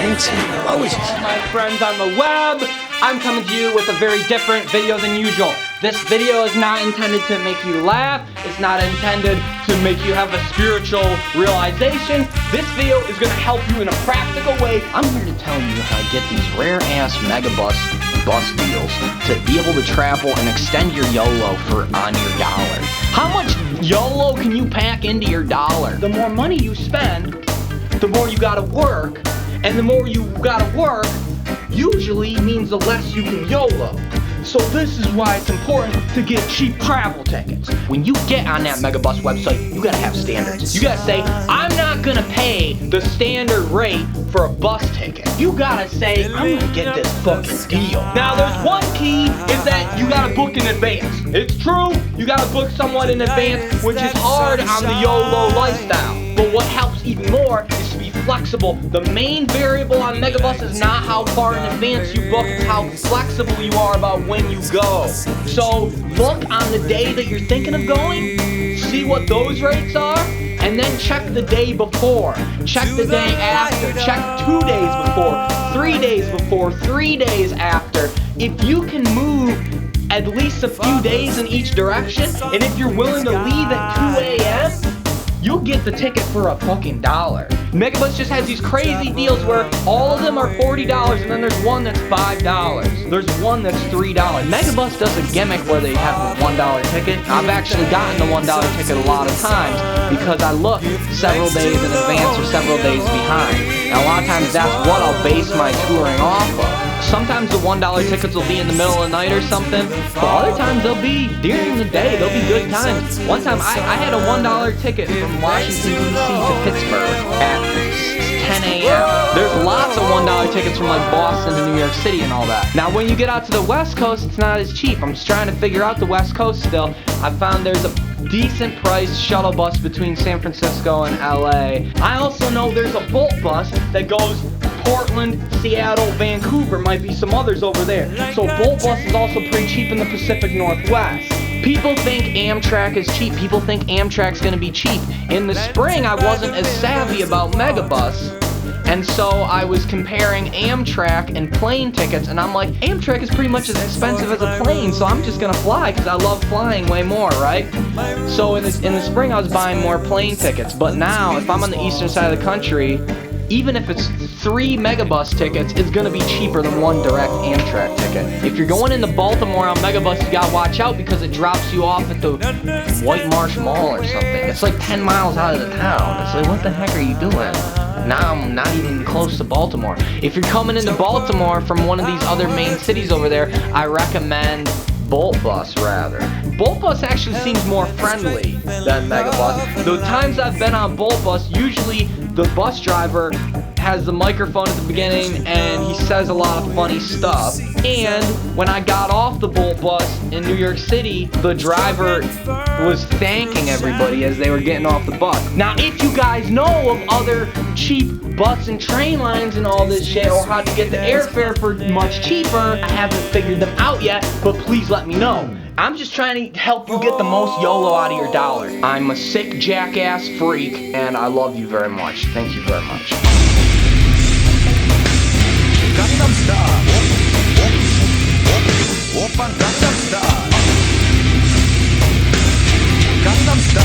fancy emojis. All my friends on the web, I'm coming to you with a very different video than usual. This video is not intended to make you laugh. It's not intended to make you have a spiritual realization. This video is going to help you in a practical way. I'm here to tell you how to get these rare-ass Megabus bus deals to be able to travel and extend your YOLO on your dollar. How much YOLO can you pack into your dollar? The more money you spend, the more you gotta work, and the more you gotta work usually means the less you can YOLO. So this is why it's important to get cheap travel tickets. When you get on that Megabus website, you gotta have standards. You gotta say, I'm not gonna pay the standard rate for a bus ticket. You gotta say, I'm gonna get this fucking deal. Now there's one key, is that you gotta book in advance. It's true, you gotta book somewhat in advance, which is hard on the YOLO lifestyle. But what helps even more is to be flexible. The main variable on Megabus is not how far in advance you book, it's how flexible you are about when you go. So look on the day that you're thinking of going, see what those rates are, and then check the day before, check the day after, check 2 days before, 3 days before, 3 days after. If you can move at least a few days in each direction, and if you're willing to leave at 2 a.m., you'll get the ticket for a fucking $1. Megabus just has these crazy deals where all of them are $40 and then there's one that's $5. There's one that's $3. Megabus does a gimmick where they have the $1 ticket. I've actually gotten the $1 ticket a lot of times because I look several days in advance or several days behind. Now a lot of times that's what I'll base my touring off of. Sometimes the $1 tickets will be in the middle of the night or something, but other times they'll be during the day. They'll be good times. One time I had a $1 ticket from Washington, D.C. to Pittsburgh at 10 a.m. There's lots of $1 tickets from like Boston to New York City and all that. Now when you get out to the West Coast, it's not as cheap. I'm just trying to figure out the West Coast still. I found there's a decent price shuttle bus between San Francisco and LA. I also know there's a Bolt bus that goes Portland, Seattle, Vancouver, might be some others over there. So Bolt bus is also pretty cheap in the Pacific Northwest. People think Amtrak is cheap. People think Amtrak's gonna be cheap. In the spring, I wasn't as savvy about Megabus, and so I was comparing Amtrak and plane tickets, and I'm like, Amtrak is pretty much as expensive as a plane, so I'm just gonna fly because I love flying way more, right? So in the spring, I was buying more plane tickets, but now, if I'm on the eastern side of the country, even if it's 3 Megabus tickets, it's gonna be cheaper than 1 direct Amtrak ticket. If you're going into Baltimore on Megabus, you gotta watch out because it drops you off at the White Marsh Mall or something. It's like 10 miles out of the town. It's like, what the heck are you doing? Now I'm not even close to Baltimore. If you're coming into Baltimore from one of these other main cities over there, I recommend Bolt Bus rather. Bolt Bus actually seems more friendly than Megabus. The times I've been on Bolt Bus, usually the bus driver has the microphone at the beginning and he says a lot of funny stuff. And when I got off the Bolt Bus in New York City, the driver was thanking everybody as they were getting off the bus. Now if you guys know of other cheap bus and train lines and all this shit, or how to get the airfare for much cheaper, I haven't figured them out yet, but please let me know. I'm just trying to help you get the most YOLO out of your dollar. I'm a sick jackass freak, and I love you very much. Thank you very much. Gangnam Style. Gangnam Style.